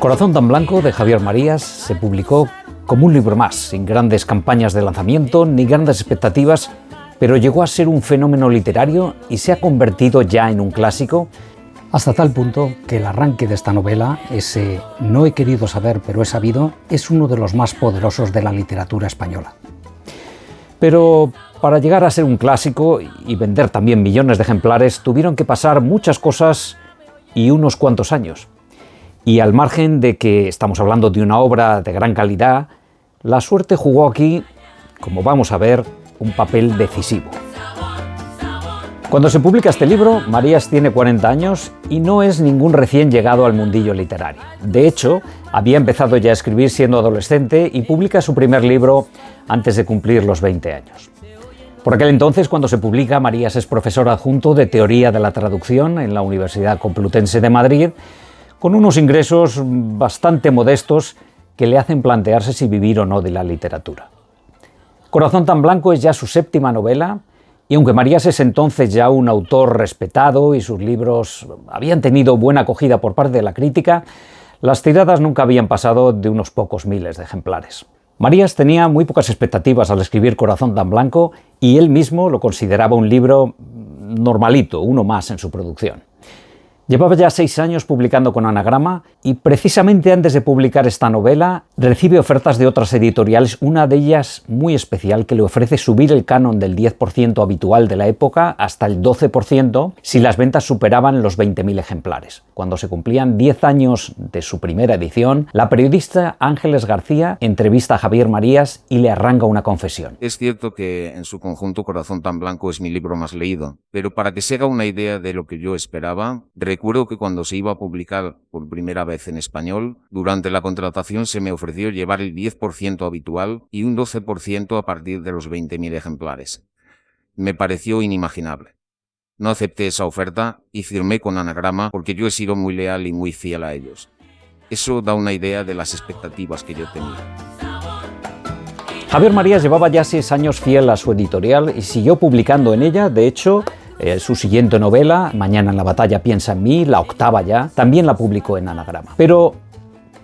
Corazón tan blanco, de Javier Marías, se publicó como un libro más, sin grandes campañas de lanzamiento ni grandes expectativas, pero llegó a ser un fenómeno literario y se ha convertido ya en un clásico, hasta tal punto que el arranque de esta novela, ese "no he querido saber pero he sabido", es uno de los más poderosos de la literatura española. Pero para llegar a ser un clásico y vender también millones de ejemplares, tuvieron que pasar muchas cosas y unos cuantos años. Y al margen de que estamos hablando de una obra de gran calidad, la suerte jugó aquí, como vamos a ver, un papel decisivo. Cuando se publica este libro, Marías tiene 40 años y no es ningún recién llegado al mundillo literario. De hecho, había empezado ya a escribir siendo adolescente y publica su primer libro antes de cumplir los 20 años. Por aquel entonces, cuando se publica, Marías es profesor adjunto de Teoría de la Traducción en la Universidad Complutense de Madrid, con unos ingresos bastante modestos que le hacen plantearse si vivir o no de la literatura. Corazón tan blanco es ya su séptima novela, y aunque Marías es entonces ya un autor respetado y sus libros habían tenido buena acogida por parte de la crítica, las tiradas nunca habían pasado de unos pocos miles de ejemplares. Marías tenía muy pocas expectativas al escribir Corazón tan blanco y él mismo lo consideraba un libro normalito, uno más en su producción. Llevaba ya 6 años publicando con Anagrama y precisamente antes de publicar esta novela recibe ofertas de otras editoriales, una de ellas muy especial que le ofrece subir el canon del 10% habitual de la época hasta el 12% si las ventas superaban los 20.000 ejemplares. Cuando se cumplían 10 años de su primera edición, la periodista Ángeles García entrevista a Javier Marías y le arranca una confesión. Es cierto que en su conjunto Corazón tan blanco es mi libro más leído, pero para que se haga una idea de lo que yo esperaba, recuerdo que cuando se iba a publicar por primera vez en español, durante la contratación se me ofreció llevar el 10% habitual y un 12% a partir de los 20.000 ejemplares. Me pareció inimaginable. No acepté esa oferta y firmé con Anagrama porque yo he sido muy leal y muy fiel a ellos. Eso da una idea de las expectativas que yo tenía. Javier Marías llevaba ya 6 años fiel a su editorial y siguió publicando en ella. De hecho, su siguiente novela, Mañana en la batalla piensa en mí, la 8ª ya, también la publicó en Anagrama. Pero,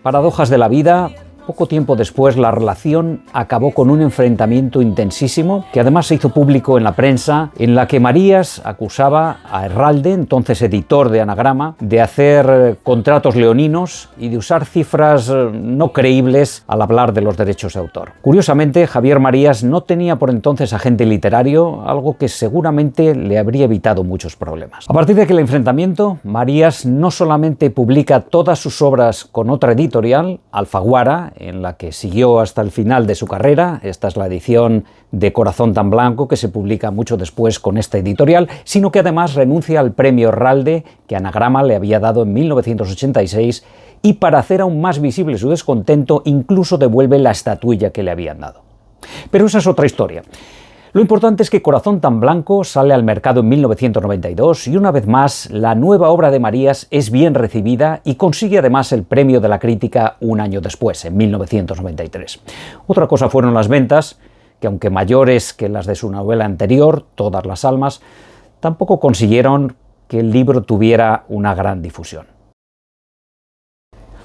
paradojas de la vida, poco tiempo después la relación acabó con un enfrentamiento intensísimo que además se hizo público en la prensa, en la que Marías acusaba a Herralde, entonces editor de Anagrama, de hacer contratos leoninos y de usar cifras no creíbles al hablar de los derechos de autor. Curiosamente, Javier Marías no tenía por entonces agente literario, algo que seguramente le habría evitado muchos problemas. A partir de aquel enfrentamiento, Marías no solamente publica todas sus obras con otra editorial, Alfaguara, en la que siguió hasta el final de su carrera. Esta es la edición de Corazón tan blanco que se publica mucho después con esta editorial, sino que además renuncia al premio Herralde que Anagrama le había dado en 1986 y, para hacer aún más visible su descontento, incluso devuelve la estatuilla que le habían dado. Pero esa es otra historia. Lo importante es que Corazón tan blanco sale al mercado en 1992 y una vez más la nueva obra de Marías es bien recibida y consigue además el premio de la crítica un año después, en 1993. Otra cosa fueron las ventas, que aunque mayores que las de su novela anterior, Todas las almas, tampoco consiguieron que el libro tuviera una gran difusión.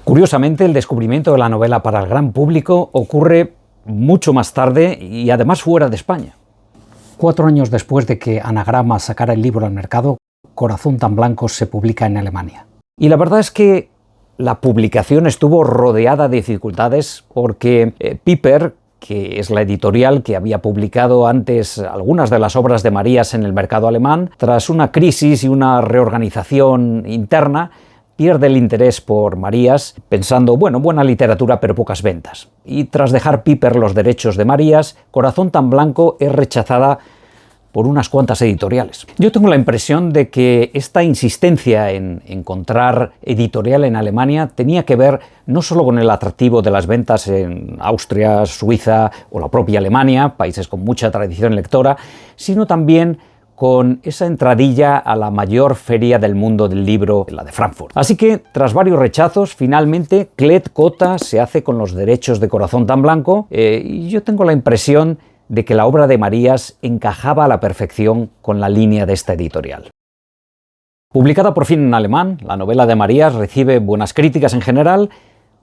Curiosamente, el descubrimiento de la novela para el gran público ocurre mucho más tarde y además fuera de España. 4 años después de que Anagrama sacara el libro al mercado, Corazón tan blanco se publica en Alemania. Y la verdad es que la publicación estuvo rodeada de dificultades porque Piper, que es la editorial que había publicado antes algunas de las obras de Marías en el mercado alemán, tras una crisis y una reorganización interna, pierde el interés por Marías, pensando, bueno, buena literatura pero pocas ventas. Y tras dejar Piper los derechos de Marías, Corazón tan blanco es rechazada por unas cuantas editoriales. Yo tengo la impresión de que esta insistencia en encontrar editorial en Alemania tenía que ver no solo con el atractivo de las ventas en Austria, Suiza o la propia Alemania, países con mucha tradición lectora, sino también con esa entradilla a la mayor feria del mundo del libro, la de Frankfurt. Así que, tras varios rechazos, finalmente Klett Cotta se hace con los derechos de Corazón tan blanco y yo tengo la impresión de que la obra de Marías encajaba a la perfección con la línea de esta editorial. Publicada por fin en alemán, la novela de Marías recibe buenas críticas en general,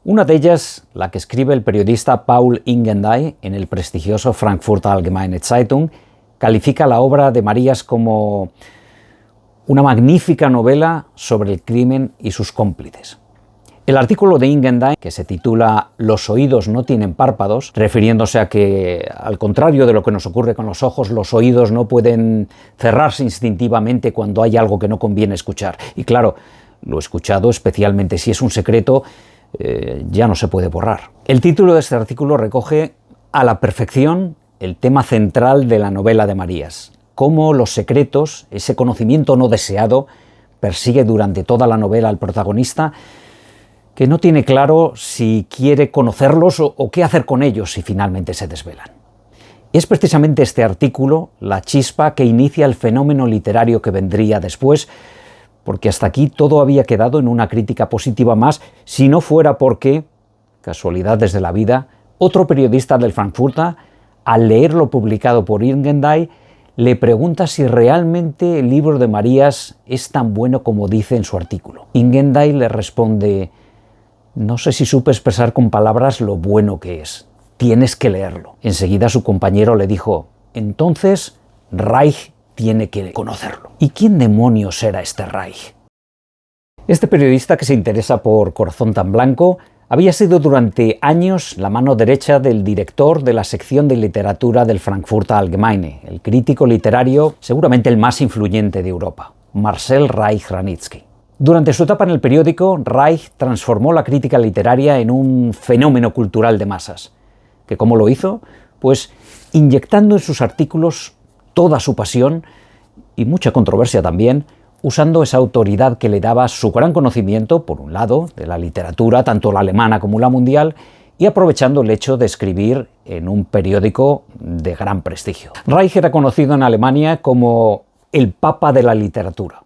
Una de ellas, la que escribe el periodista Paul Ingendey en el prestigioso Frankfurter Allgemeine Zeitung, califica la obra de Marías como una magnífica novela sobre el crimen y sus cómplices. El artículo de Ingendey, que se titula «Los oídos no tienen párpados», refiriéndose a que, al contrario de lo que nos ocurre con los ojos, los oídos no pueden cerrarse instintivamente cuando hay algo que no conviene escuchar. Y claro, lo escuchado, especialmente si es un secreto, ya no se puede borrar. El título de este artículo recoge a la perfección el tema central de la novela de Marías: cómo los secretos, ese conocimiento no deseado, persigue durante toda la novela al protagonista, que no tiene claro si quiere conocerlos o qué hacer con ellos si finalmente se desvelan. Es precisamente este artículo la chispa que inicia el fenómeno literario que vendría después, porque hasta aquí todo había quedado en una crítica positiva más, si no fuera porque, casualidades de la vida, otro periodista del Frankfurter, al leer lo publicado por Ingendey, le pregunta si realmente el libro de Marías es tan bueno como dice en su artículo. Ingendey le responde: «No sé si supe expresar con palabras lo bueno que es. Tienes que leerlo». Enseguida su compañero le dijo: «Entonces, Reich tiene que conocerlo». ¿Y quién demonios era este Reich? Este periodista, que se interesa por Corazón tan blanco, había sido durante años la mano derecha del director de la sección de literatura del Frankfurter Allgemeine, el crítico literario seguramente el más influyente de Europa, Marcel Reich-Ranitzky. Durante su etapa en el periódico, Reich transformó la crítica literaria en un fenómeno cultural de masas. ¿Que cómo lo hizo? Pues inyectando en sus artículos toda su pasión y mucha controversia también, usando esa autoridad que le daba su gran conocimiento, por un lado, de la literatura, tanto la alemana como la mundial, y aprovechando el hecho de escribir en un periódico de gran prestigio. Reich era conocido en Alemania como el papa de la literatura.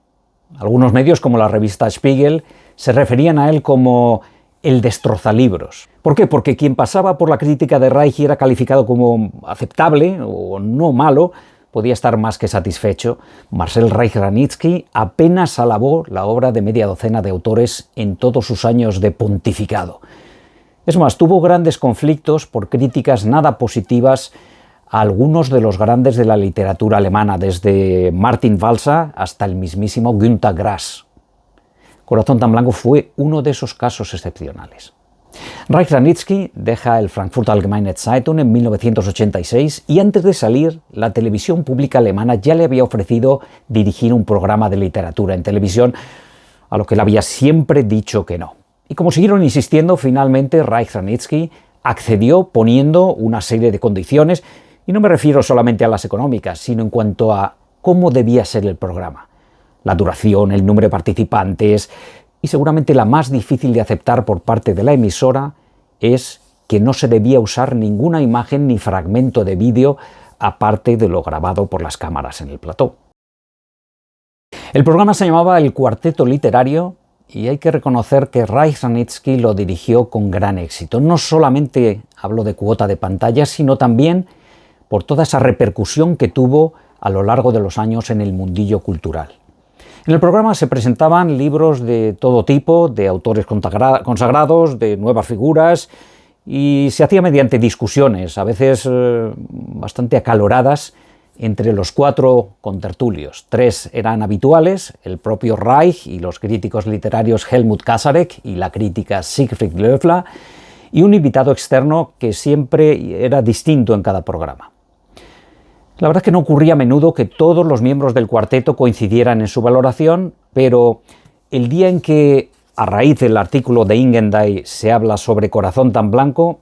Algunos medios, como la revista Spiegel, se referían a él como el destrozalibros. ¿Por qué? Porque quien pasaba por la crítica de Reich y era calificado como aceptable o no malo, podía estar más que satisfecho. Marcel Reich-Ranitzky apenas alabó la obra de media docena de autores en todos sus años de pontificado. Es más, tuvo grandes conflictos por críticas nada positivas a algunos de los grandes de la literatura alemana, desde Martin Walser hasta el mismísimo Günter Grass. Corazón tan blanco fue uno de esos casos excepcionales. Reich-Ranitzky deja el Frankfurter Allgemeine Zeitung en 1986 y antes de salir, la televisión pública alemana ya le había ofrecido dirigir un programa de literatura en televisión, a lo que le había siempre dicho que no. Y como siguieron insistiendo, finalmente Reich-Ranitzky accedió poniendo una serie de condiciones, y no me refiero solamente a las económicas, sino en cuanto a cómo debía ser el programa. La duración, el número de participantes, y seguramente la más difícil de aceptar por parte de la emisora es que no se debía usar ninguna imagen ni fragmento de vídeo aparte de lo grabado por las cámaras en el plató. El programa se llamaba El Cuarteto Literario y hay que reconocer que Reich-Ranitzky lo dirigió con gran éxito. No solamente habló de cuota de pantalla, sino también por toda esa repercusión que tuvo a lo largo de los años en el mundillo cultural. En el programa se presentaban libros de todo tipo, de autores consagrados, de nuevas figuras, y se hacía mediante discusiones, a veces bastante acaloradas, entre los 4 contertulios. 3 eran habituales, el propio Reich y los críticos literarios Helmut Kasarek y la crítica Siegfried Löffler, y un invitado externo que siempre era distinto en cada programa. La verdad es que no ocurría a menudo que todos los miembros del cuarteto coincidieran en su valoración, pero el día en que, a raíz del artículo de Ingendey, se habla sobre Corazón tan blanco,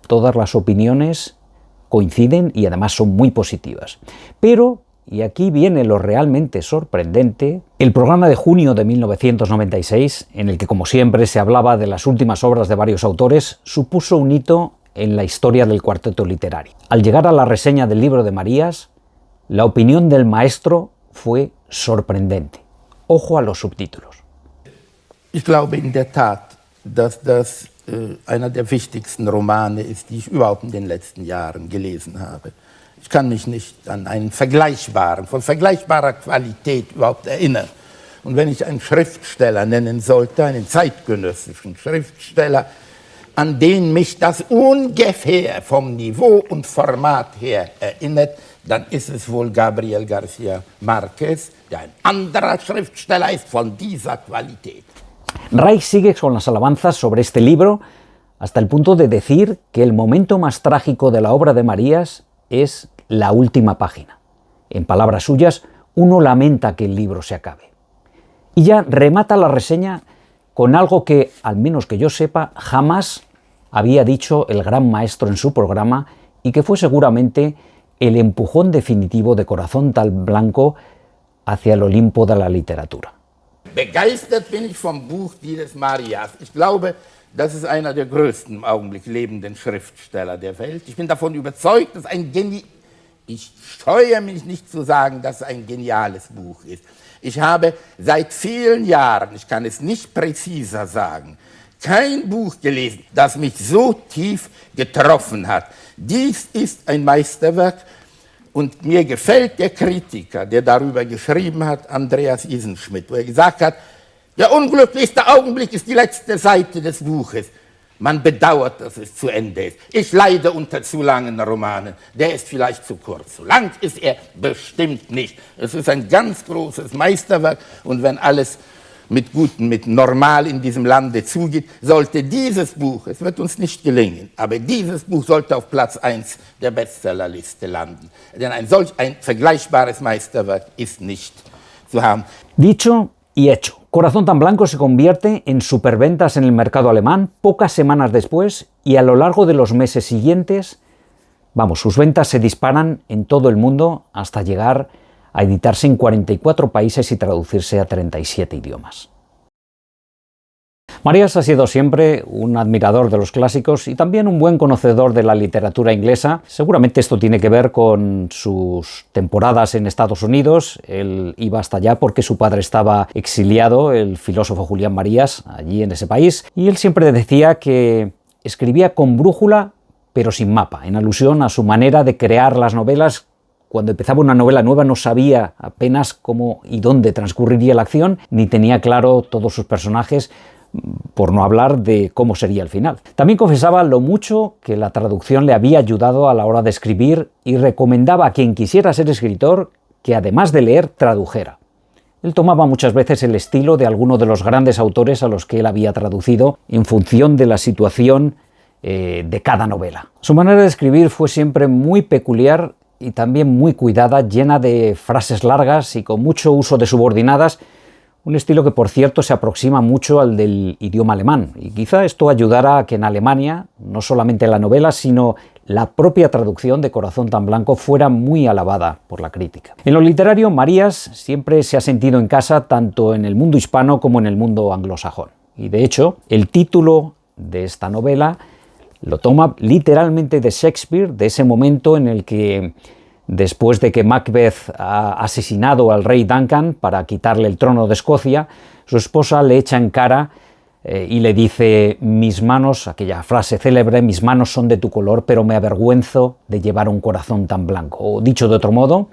todas las opiniones coinciden y además son muy positivas. Pero, y aquí viene lo realmente sorprendente, el programa de junio de 1996, en el que como siempre se hablaba de las últimas obras de varios autores, supuso un hito en la historia del cuarteto literario. Al llegar a la reseña del libro de Marías, la opinión del maestro fue sorprendente. Ojo a los subtítulos. Ich glaube in der Tat, dass das einer der wichtigsten Romane ist, die ich überhaupt in den letzten Jahren gelesen habe. Ich kann mich nicht an einen vergleichbaren, von vergleichbarer Qualität überhaupt erinnern. Und wenn ich einen Schriftsteller nennen sollte, einen zeitgenössischen Schriftsteller, an den mich das ungefähr vom Niveau und Format her erinnert, dann ist es wohl Gabriel García Márquez, der ein anderer Schriftsteller ist von dieser Qualität. Reich sigue con las alabanzas sobre este libro hasta el punto de decir que el momento más trágico de la obra de Marías es la última página. En palabras suyas, uno lamenta que el libro se acabe. Y ya remata la reseña con algo que, al menos que yo sepa, jamás había dicho el gran maestro en su programa y que fue seguramente el empujón definitivo de Corazón tan Blanco hacia el Olimpo de la literatura. Begeistert bin ich vom Buch dieses Marías. Ich glaube, das ist einer der größten im Augenblick lebenden Schriftsteller der Welt. Ich bin davon überzeugt, dass ich scheue mich nicht zu sagen, dass es ein geniales Buch ist. Ich habe seit vielen Jahren, ich kann es nicht präziser sagen, kein Buch gelesen, das mich so tief getroffen hat. Dies ist ein Meisterwerk und mir gefällt der Kritiker, der darüber geschrieben hat, Andreas Isenschmidt, wo er gesagt hat, der unglücklichste Augenblick ist die letzte Seite des Buches. Man bedauert, dass es zu Ende ist. Ich leide unter zu langen Romanen. Der ist vielleicht zu kurz. So lang ist er bestimmt nicht. Es ist ein ganz großes Meisterwerk und wenn alles mit normal in diesem Lande zugeht, sollte dieses Buch, es wird uns nicht gelingen, aber dieses Buch sollte auf Platz 1 der Bestsellerliste landen. Denn ein vergleichbares Meisterwerk ist nicht zu haben. Dicho y hecho. Corazón tan Blanco se convierte en superventas en el mercado alemán pocas semanas después y a lo largo de los meses siguientes, sus ventas se disparan en todo el mundo hasta llegar a editarse en 44 países y traducirse a 37 idiomas. Marías ha sido siempre un admirador de los clásicos y también un buen conocedor de la literatura inglesa. Seguramente esto tiene que ver con sus temporadas en Estados Unidos. Él iba hasta allá porque su padre estaba exiliado, el filósofo Julián Marías, allí en ese país. Y él siempre decía que escribía con brújula, pero sin mapa, en alusión a su manera de crear las novelas. Cuando empezaba una novela nueva no sabía apenas cómo y dónde transcurriría la acción, ni tenía claro todos sus personajes, por no hablar de cómo sería el final. También confesaba lo mucho que la traducción le había ayudado a la hora de escribir y recomendaba a quien quisiera ser escritor que además de leer, tradujera. Él tomaba muchas veces el estilo de alguno de los grandes autores a los que él había traducido en función de la situación de cada novela. Su manera de escribir fue siempre muy peculiar y también muy cuidada, llena de frases largas y con mucho uso de subordinadas, un estilo que, por cierto, se aproxima mucho al del idioma alemán. Y quizá esto ayudara a que en Alemania, no solamente la novela, sino la propia traducción de Corazón tan Blanco fuera muy alabada por la crítica. En lo literario, Marías siempre se ha sentido en casa tanto en el mundo hispano como en el mundo anglosajón. Y de hecho, el título de esta novela lo toma literalmente de Shakespeare, de ese momento en el que, después de que Macbeth ha asesinado al rey Duncan para quitarle el trono de Escocia, su esposa le echa en cara y le dice: mis manos, aquella frase célebre, mis manos son de tu color, pero me avergüenzo de llevar un corazón tan blanco. O dicho de otro modo,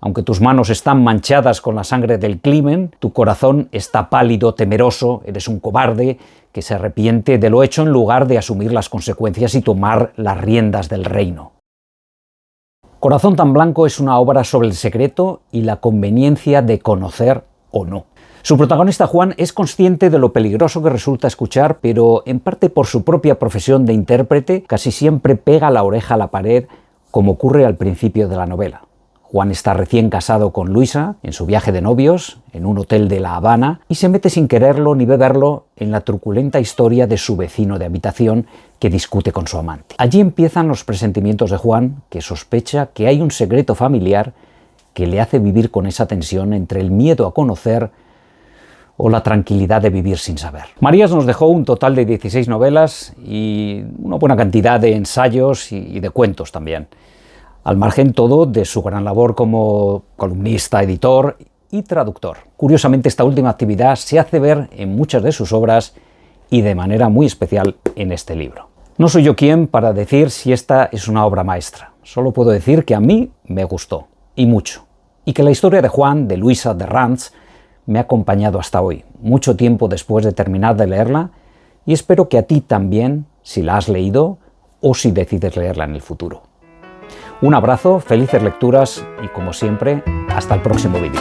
aunque tus manos están manchadas con la sangre del crimen, tu corazón está pálido, temeroso, eres un cobarde que se arrepiente de lo hecho en lugar de asumir las consecuencias y tomar las riendas del reino. Corazón tan Blanco es una obra sobre el secreto y la conveniencia de conocer o no. Su protagonista Juan es consciente de lo peligroso que resulta escuchar, pero en parte por su propia profesión de intérprete, casi siempre pega la oreja a la pared, como ocurre al principio de la novela. Juan está recién casado con Luisa, en su viaje de novios, en un hotel de La Habana, y se mete sin quererlo ni beberlo en la truculenta historia de su vecino de habitación que discute con su amante. Allí empiezan los presentimientos de Juan, que sospecha que hay un secreto familiar que le hace vivir con esa tensión entre el miedo a conocer o la tranquilidad de vivir sin saber. Marías nos dejó un total de 16 novelas y una buena cantidad de ensayos y de cuentos también. Al margen todo de su gran labor como columnista, editor y traductor. Curiosamente, esta última actividad se hace ver en muchas de sus obras y de manera muy especial en este libro. No soy yo quien para decir si esta es una obra maestra. Solo puedo decir que a mí me gustó, y mucho. Y que la historia de Juan, de Luisa, de Rance, me ha acompañado hasta hoy, mucho tiempo después de terminar de leerla, y espero que a ti también, si la has leído o si decides leerla en el futuro. Un abrazo, felices lecturas y como siempre, hasta el próximo vídeo.